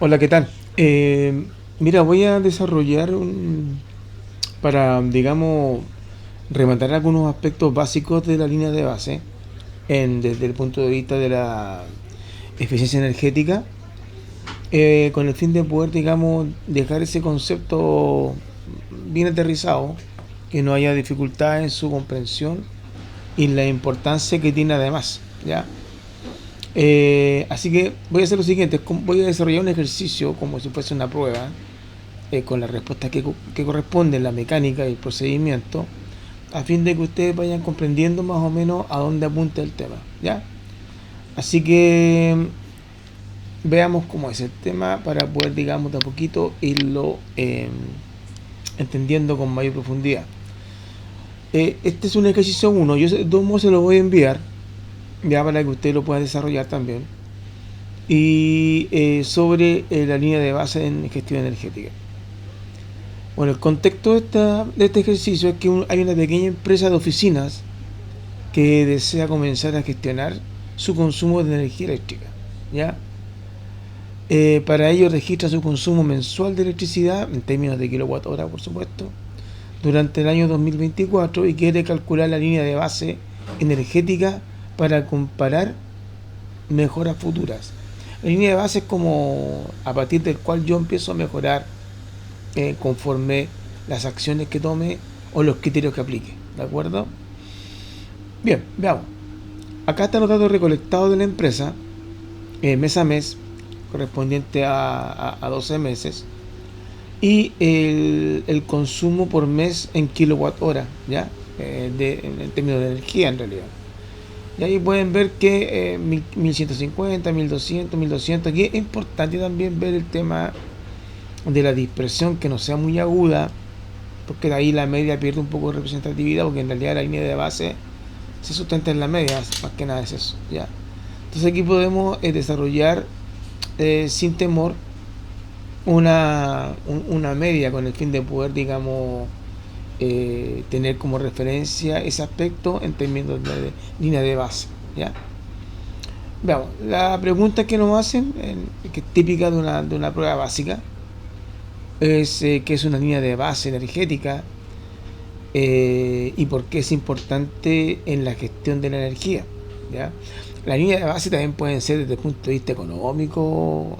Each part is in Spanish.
Hola, ¿qué tal? Mira, voy a desarrollar para, digamos, rematar algunos aspectos básicos de la línea de base desde el punto de vista de la eficiencia energética, con el fin de poder, digamos, dejar ese concepto bien aterrizado, que no haya dificultad en su comprensión y la importancia que tiene además, ¿ya? Así que voy a hacer lo siguiente, voy a desarrollar un ejercicio como si fuese una prueba, con las respuestas que corresponden, la mecánica y el procedimiento, a fin de que ustedes vayan comprendiendo más o menos a dónde apunta el tema, ¿ya? Así que veamos cómo es el tema para poder, digamos, de a poquito irlo entendiendo con mayor profundidad. Este es un ejercicio uno, yo de todos modos se lo voy a enviar, ya para que ustedes lo puedan desarrollar también, y sobre la línea de base en gestión energética. Bueno, el contexto de este ejercicio es que hay una pequeña empresa de oficinas que desea comenzar a gestionar su consumo de energía eléctrica. ¿Ya? Para ello registra su consumo mensual de electricidad, en términos de kilowatt hora por supuesto, durante el año 2024 y quiere calcular la línea de base energética para comparar mejoras futuras. La línea de base es como a partir del cual yo empiezo a mejorar conforme las acciones que tome o los criterios que aplique. ¿De acuerdo? Bien, veamos. Acá están los datos recolectados de la empresa mes a mes, correspondiente a 12 meses, y el consumo por mes en kilowatt hora, ¿ya? En términos de energía en realidad. Y ahí pueden ver que 1150, 1200, 1200. Aquí es importante también ver el tema de la dispersión, que no sea muy aguda, porque de ahí la media pierde un poco de representatividad, porque en realidad la línea de base se sustenta en la media, más que nada es eso, ¿ya? Entonces aquí podemos desarrollar sin temor una media con el fin de poder, digamos, tener como referencia ese aspecto en términos de línea de base, ¿ya? Veamos, la pregunta que nos hacen, que es típica de una prueba básica, es qué es una línea de base energética, y por qué es importante en la gestión de la energía, ¿ya? La línea de base también pueden ser desde el punto de vista económico,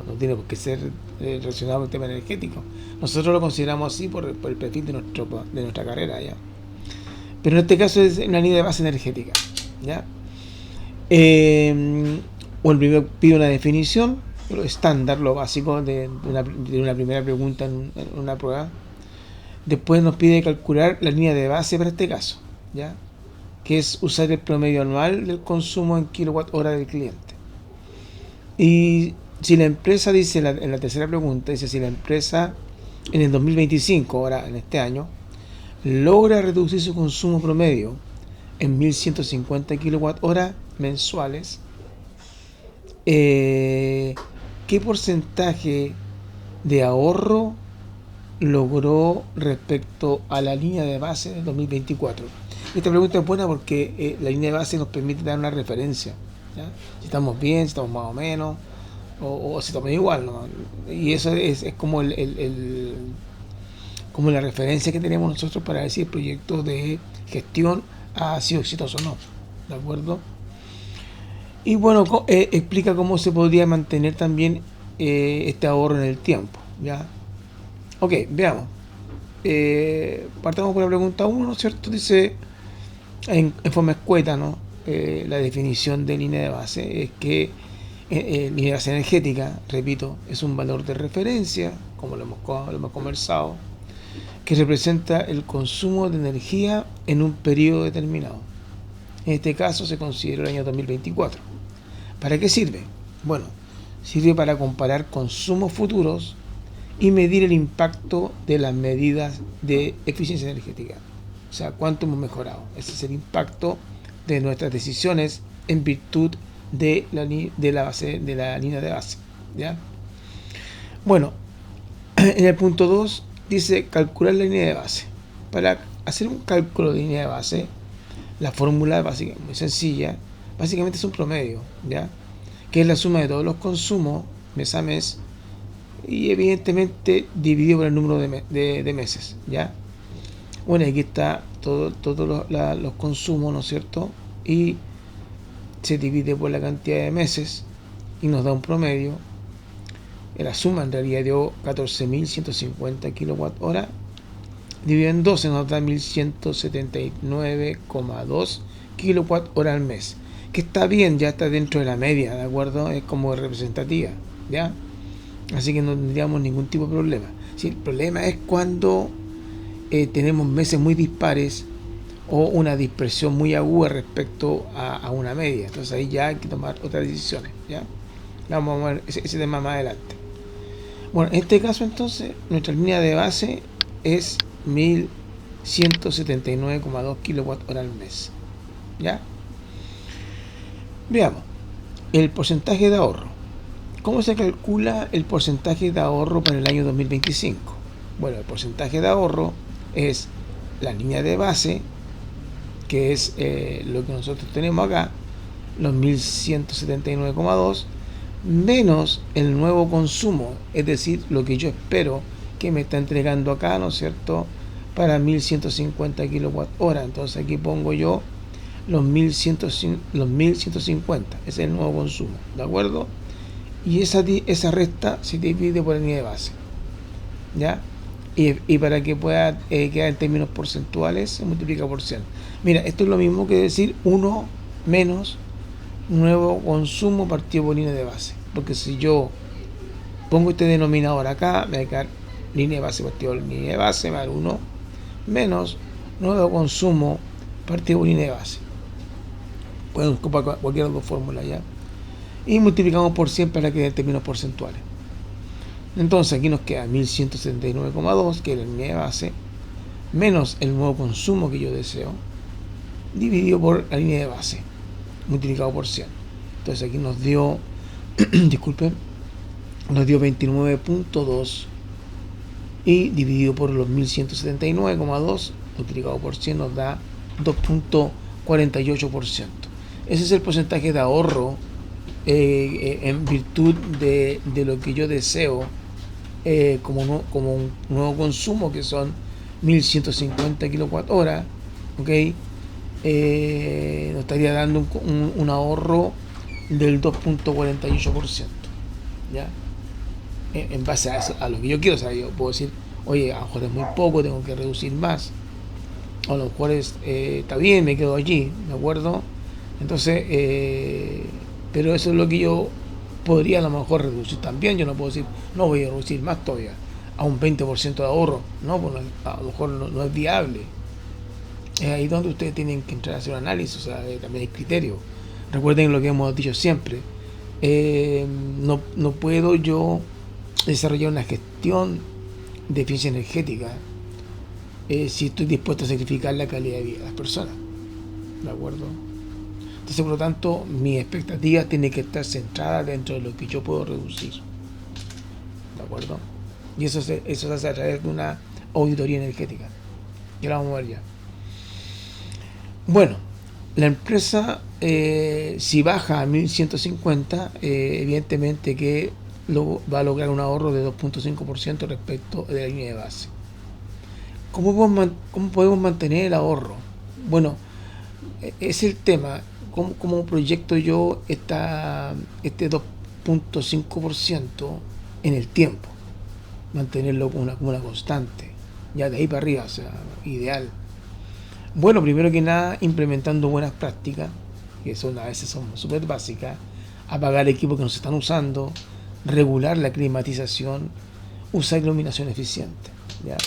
no tiene por qué ser relacionado con el tema energético. Nosotros lo consideramos así por el perfil de nuestra carrera, ¿ya? Pero en este caso es una línea de base energética, ¿ya? Eh, o el primero pide una definición, lo estándar, lo básico de una primera pregunta en una prueba. Después nos pide calcular la línea de base para este caso, ¿ya? Que es usar el promedio anual del consumo en kilowatt hora del cliente. Y si la empresa dice en la tercera pregunta, dice si la empresa en el 2025, ahora en este año, logra reducir su consumo promedio en 1150 kilowatt hora mensuales, ¿qué porcentaje de ahorro logró respecto a la línea de base del 2024? Esta pregunta es buena porque la línea de base nos permite dar una referencia, ¿ya? Si estamos bien, si estamos más o menos, o si estamos igual, ¿no? Y eso es como como la referencia que tenemos nosotros para ver si el proyecto de gestión ha sido exitoso o no. ¿De acuerdo? Y bueno, explica cómo se podría mantener también este ahorro en el tiempo, ¿ya? Ok, veamos. Partamos por la pregunta uno, ¿no es cierto? Dice, en forma escueta, ¿no? La definición de línea de base es que línea de base energética, repito, es un valor de referencia, como lo hemos conversado, que representa el consumo de energía en un periodo determinado. En este caso se considera el año 2024. ¿Para qué sirve? Bueno, sirve para comparar consumos futuros y medir el impacto de las medidas de eficiencia energética. O sea, cuánto hemos mejorado. Ese es el impacto de nuestras decisiones en virtud de la línea de base, ¿ya? Bueno, en el punto 2 dice calcular la línea de base. Para hacer un cálculo de línea de base, la fórmula básica, muy sencilla, básicamente es un promedio, ¿ya? Que es la suma de todos los consumos mes a mes y evidentemente dividido por el número de meses, ¿ya? Bueno, aquí está todos los consumos, ¿no es cierto? Y se divide por la cantidad de meses y nos da un promedio. La suma en realidad dio 14.150 kWh. Dividido en 12 nos da 1.179,2 kWh al mes. Que está bien, ya está dentro de la media, ¿de acuerdo? Es como representativa, ¿ya? Así que no tendríamos ningún tipo de problema. Sí, el problema es cuando tenemos meses muy dispares o una dispersión muy aguda respecto a una media. Entonces ahí ya hay que tomar otras decisiones, ¿ya? Vamos a ver ese tema más adelante. Bueno, en este caso entonces nuestra línea de base es 1.179,2 kWh al mes, ¿ya? Veamos, el porcentaje de ahorro. ¿Cómo se calcula el porcentaje de ahorro para el año 2025? Bueno, el porcentaje de ahorro es la línea de base, que es lo que nosotros tenemos acá, los 1.179,2, menos el nuevo consumo, es decir, lo que yo espero que me está entregando acá, ¿no es cierto?, para 1.150 kWh. Entonces aquí pongo yo los 1.150, ese es el nuevo consumo, ¿de acuerdo? Y esa resta se divide por la línea de base, ¿ya? Y para que pueda quedar en términos porcentuales se multiplica por 100. Mira, esto es lo mismo que decir 1 menos nuevo consumo partido por línea de base, porque si yo pongo este denominador acá, me va a quedar línea de base partido por línea de base, más 1 menos nuevo consumo partido por línea de base. Podemos ocupar cualquiera de las dos fórmulas, ya, y multiplicamos por 100 para que dé términos porcentuales. Entonces aquí nos queda 1.179,2, que es la línea de base, menos el nuevo consumo que yo deseo, dividido por la línea de base, multiplicado por 100. Entonces aquí nos dio, disculpen, nos dio 29.2 y dividido por los 1.179,2 multiplicado por 100 nos da 2.48%. Ese es el porcentaje de ahorro en virtud de lo que yo deseo como un nuevo consumo, que son 1.150 kWh, ¿ok? Nos estaría dando un ahorro del 2.48%, ¿ya? En base a eso, a lo que yo quiero. O sea, yo puedo decir, oye, a lo mejor es muy poco, tengo que reducir más, o a lo mejor está bien, me quedo allí, ¿de acuerdo? Entonces, pero eso es lo que yo podría a lo mejor reducir también. Yo no puedo decir, no voy a reducir más todavía, a un 20% de ahorro, no, pues a lo mejor no es viable. Es ahí donde ustedes tienen que entrar a hacer un análisis, o sea, también hay criterios. Recuerden lo que hemos dicho siempre, no puedo yo desarrollar una gestión de eficiencia energética si estoy dispuesto a sacrificar la calidad de vida de las personas, ¿de acuerdo? Entonces, por lo tanto, mis expectativas tienen que estar centradas dentro de lo que yo puedo reducir, ¿de acuerdo? Y eso se hace a través de una auditoría energética. Ya la vamos a ver ya. Bueno, la empresa, si baja a 1.150, evidentemente que va a lograr un ahorro de 2.5% respecto de la línea de base. ¿Cómo podemos mantener el ahorro? Bueno, es el tema. ¿Cómo proyecto yo este 2.5% en el tiempo? Mantenerlo como una constante, ya de ahí para arriba, o sea, ideal. Bueno, primero que nada, implementando buenas prácticas, que a veces son súper básicas: apagar equipos que no se están usando, regular la climatización, usar iluminación eficiente, ¿ya?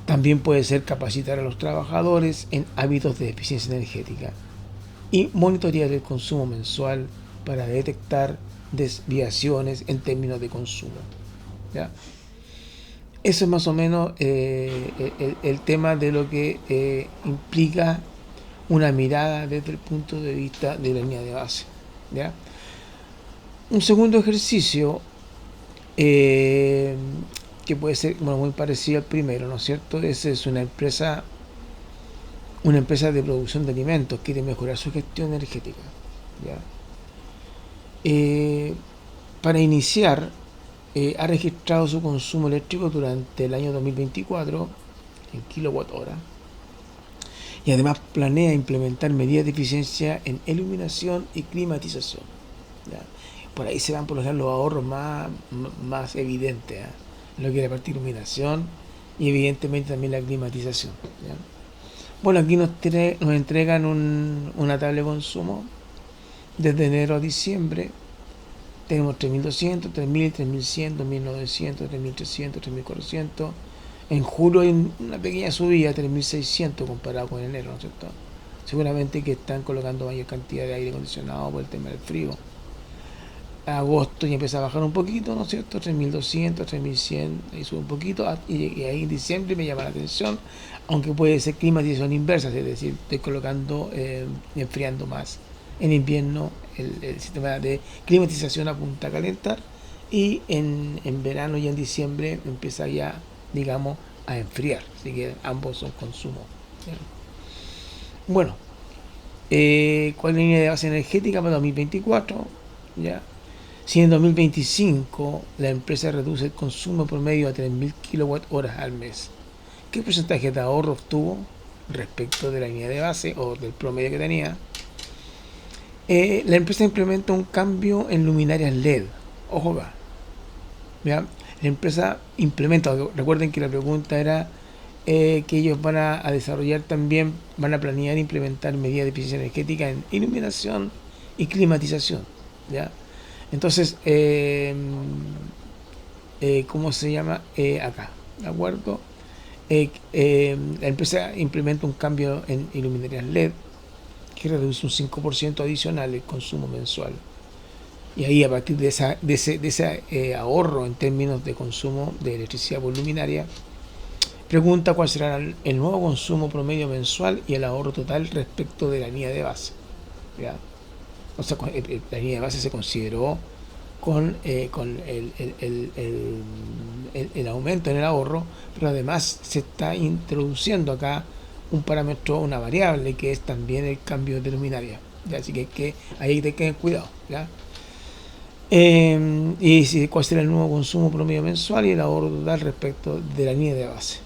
También puede ser capacitar a los trabajadores en hábitos de eficiencia energética y monitorear el consumo mensual para detectar desviaciones en términos de consumo, ¿ya? Eso es más o menos el tema de lo que implica una mirada desde el punto de vista de la línea de base, ¿ya? Un segundo ejercicio que puede ser, bueno, muy parecido al primero, ¿no es cierto? Esa es una empresa de producción de alimentos, quiere mejorar su gestión energética, ¿ya? Para iniciar, ha registrado su consumo eléctrico durante el año 2024 en kilowatt hora y además planea implementar medidas de eficiencia en iluminación y climatización. ¿Ya? Por ahí se van por los ahorros más evidentes, ¿eh? Lo que es la parte de iluminación y evidentemente también la climatización. ¿Ya? Bueno, aquí nos entregan una tabla de consumo desde enero a diciembre. Tenemos 3200, 3000, 3100, 2900, 3300, 3400. En julio hay una pequeña subida, 3600 comparado con enero, ¿no es cierto? Seguramente que están colocando mayor cantidad de aire acondicionado por el tema del frío. Agosto ya empieza a bajar un poquito, ¿no es cierto? 3200, 3100, ahí sube un poquito, y ahí en diciembre me llama la atención, aunque puede ser climatización inversa, es decir, estoy colocando, enfriando más. En invierno el sistema de climatización apunta a calentar y en verano y en diciembre empieza ya, digamos, a enfriar, así que ambos son consumos. ¿Sí? Bueno, ¿cuál es la línea de base energética para 2024? ¿Ya? Si en 2025 la empresa reduce el consumo promedio a 3.000 kWh al mes, ¿qué porcentaje de ahorro obtuvo respecto de la línea de base o del promedio que tenía? La empresa implementa un cambio en luminarias LED. Ojo acá. ¿Ya? La empresa implementa, recuerden que la pregunta era que ellos van a desarrollar también, van a planear implementar medidas de eficiencia energética en iluminación y climatización. ¿Ya? Entonces, ¿cómo se llama? Acá, ¿de acuerdo? La empresa implementa un cambio en iluminarias LED que reduce un 5% adicional el consumo mensual. Y ahí, a partir de ese ahorro en términos de consumo de electricidad por luminaria, pregunta cuál será el nuevo consumo promedio mensual y el ahorro total respecto de la línea de base. ¿Ya? O sea, la línea de base se consideró con el aumento en el ahorro, pero además se está introduciendo acá un parámetro, una variable, que es también el cambio de luminaria. ¿Ya? Así que ahí hay que tener cuidado. ¿Ya? Y cuál será el nuevo consumo promedio mensual y el ahorro total respecto de la línea de base.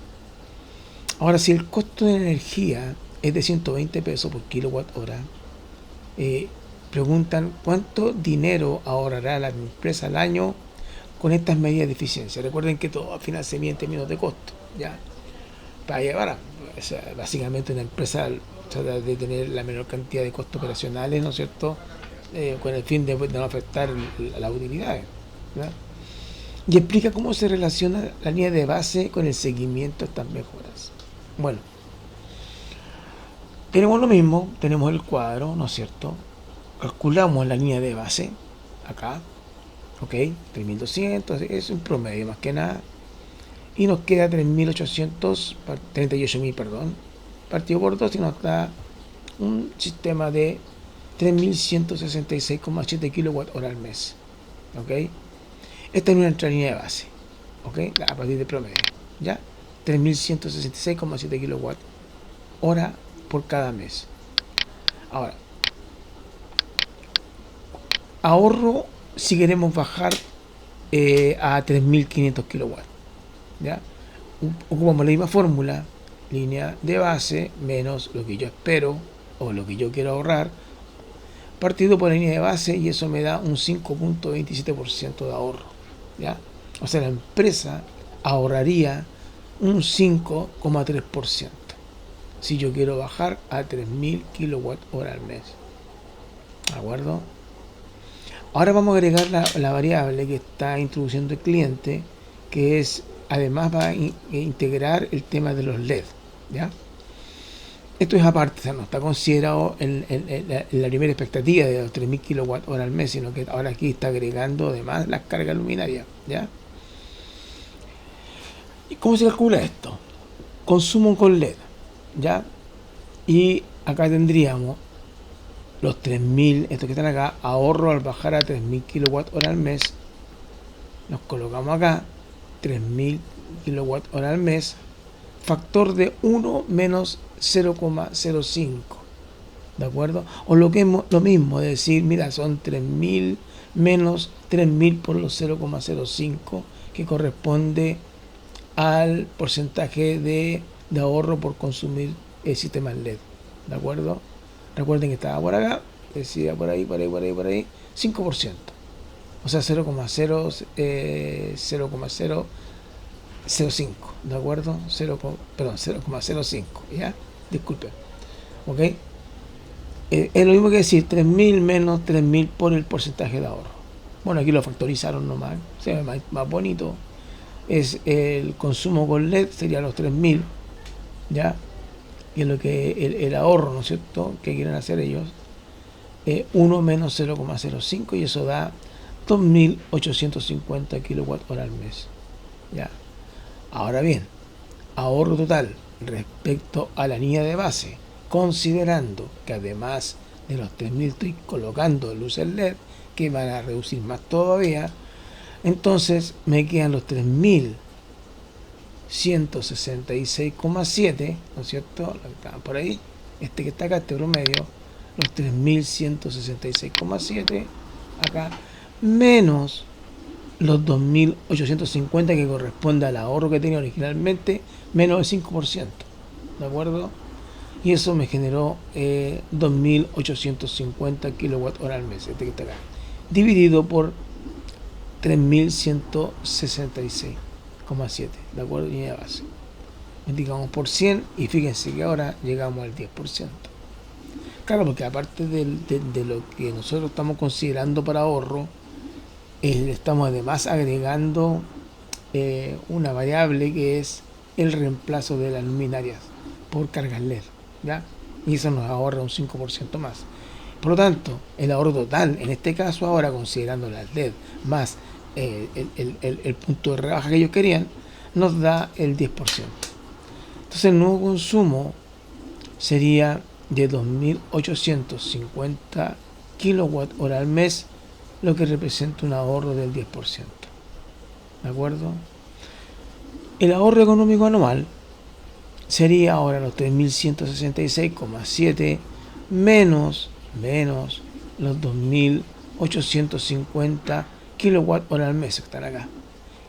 Ahora, si el costo de energía es de 120 pesos por kilowatt hora, preguntan cuánto dinero ahorrará la empresa al año con estas medidas de eficiencia. Recuerden que todo al final se mide en términos de costo, ¿ya? Para llevar a, o sea, básicamente una empresa trata de tener la menor cantidad de costos operacionales, ¿no es cierto? Con el fin de no afectar las utilidades, ¿verdad? Y explica cómo se relaciona la línea de base con el seguimiento de estas mejoras. Bueno, tenemos lo mismo, tenemos el cuadro, ¿no es cierto? Calculamos la línea de base, acá, ok, 3200, es un promedio más que nada, y nos queda 3800, 38.000, perdón, partido por 2 y nos da un sistema de 3166,7 kWh al mes, ok. Esta es nuestra línea de base, ok, a partir de promedio, ya, 3166,7 kWh por cada mes. Ahora, ahorro si queremos bajar a 3500 kilowatts. ¿Ya? Ocupamos la misma fórmula, línea de base menos lo que yo espero o lo que yo quiero ahorrar, partido por la línea de base, y eso me da un 5.27% de ahorro. ¿Ya? O sea, la empresa ahorraría un 5,3% si yo quiero bajar a 3000 kWh al mes. ¿De acuerdo? Ahora vamos a agregar la variable que está introduciendo el cliente, que es, además va a integrar el tema de los LED. ¿Ya? Esto es aparte, o sea, no está considerado en la primera expectativa de los 3000 kWh al mes, sino que ahora aquí está agregando además las cargas luminarias. ¿Ya? ¿Y cómo se calcula esto? Consumo con LED. ¿Ya? Y acá tendríamos los 3000, estos que están acá, ahorro al bajar a 3000 kWh al mes. Nos colocamos acá 3000 kWh al mes, factor de 1 menos 0,05, ¿de acuerdo? O lo mismo, es decir, mira, son 3000 menos 3.000 por los 0,05 que corresponde al porcentaje de ahorro por consumir el sistema LED. ¿De acuerdo? Recuerden que estaba por acá, decía por ahí, 5%. O sea, 0,005, ¿de acuerdo? 0,05, ¿ya? Disculpen. ¿Ok? Es lo mismo que decir 3.000 menos 3.000 por el porcentaje de ahorro. Bueno, aquí lo factorizaron nomás, se ve más bonito. Es el consumo con LED, sería los 3.000, ¿ya? Y es lo que el ahorro, ¿no es cierto?, que quieren hacer ellos, 1 menos 0,05, y eso da 2.850 kWh al mes, ¿ya? Ahora bien, ahorro total respecto a la línea de base, considerando que además de los 3.000 estoy colocando luces LED que van a reducir más todavía, entonces me quedan los 3.166,7, ¿no es cierto? Lo que estaban por ahí, este que está acá, este promedio, los 3.166,7 acá, menos los 2.850 que corresponde al ahorro que tenía originalmente, menos el 5%, ¿de acuerdo? Y eso me generó 2.850 kWh al mes, este que está acá, dividido por 3.166,7, ¿de acuerdo? Y de base. Multiplicamos por 100 y fíjense que ahora llegamos al 10%. Claro, porque aparte de lo que nosotros estamos considerando para ahorro, estamos además agregando una variable que es el reemplazo de las luminarias por cargas LED, ¿ya? Y eso nos ahorra un 5% más. Por lo tanto, el ahorro total, en este caso ahora considerando las LED más el punto de rebaja que ellos querían, nos da el 10%. Entonces el nuevo consumo sería de 2.850 kWh al mes, lo que representa un ahorro del 10%. ¿De acuerdo? El ahorro económico anual sería ahora los 3.166,7 menos los 2.850 kWh al mes que están acá.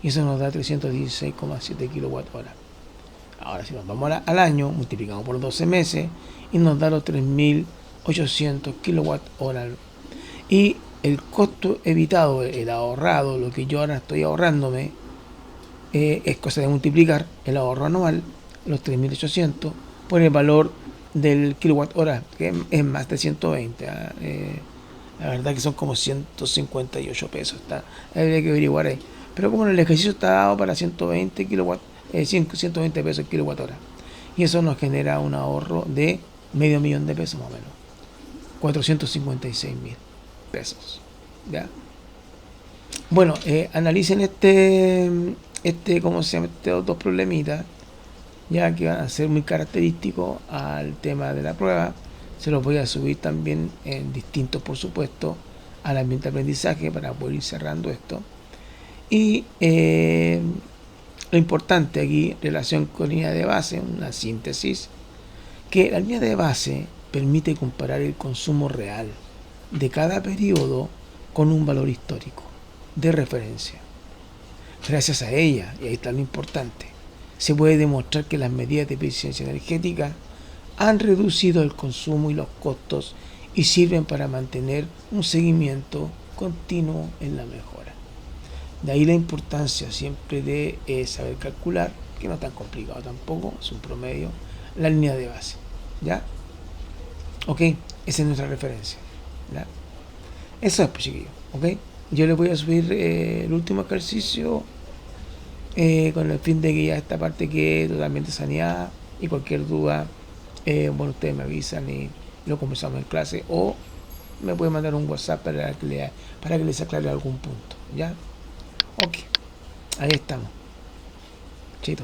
Y eso nos da 316,7 kWh. Ahora, si nos vamos al año, multiplicamos por 12 meses y nos da los 3.800 kWh. Y el costo evitado, el ahorrado, lo que yo ahora estoy ahorrándome, es cosa de multiplicar el ahorro anual, los 3.800, por el valor del kilowatt hora, que es más de 120. La verdad que son como 158 pesos. Habría que averiguar ahí. Pero como en el ejercicio está dado para 120 kilowatt, 120 pesos el kilowatt hora. Y eso nos genera un ahorro de $500,000 de pesos más o menos. 456.000 pesos. ¿Ya? Bueno, analicen ¿cómo se llama? Estos dos problemitas, ya que van a ser muy característicos al tema de la prueba. Se los voy a subir también en distintos, por supuesto, al ambiente de aprendizaje para poder ir cerrando esto. Y lo importante aquí, en relación con línea de base, una síntesis, que la línea de base permite comparar el consumo real de cada periodo con un valor histórico de referencia. Gracias a ella, y ahí está lo importante, se puede demostrar que las medidas de eficiencia energética han reducido el consumo y los costos y sirven para mantener un seguimiento continuo en la mejora. De ahí la importancia siempre de saber calcular, que no es tan complicado tampoco, es un promedio, la línea de base. ¿Ya? Ok, esa es nuestra referencia. ¿Ya? Eso es, pues, chiquillos. Ok, yo les voy a subir el último ejercicio con el fin de que ya esta parte quede totalmente saneada, y cualquier duda, bueno, ustedes me avisan y lo conversamos en clase, o me pueden mandar un WhatsApp para que les aclare algún punto. ¿Ya? Ok, ahí estamos. Chito.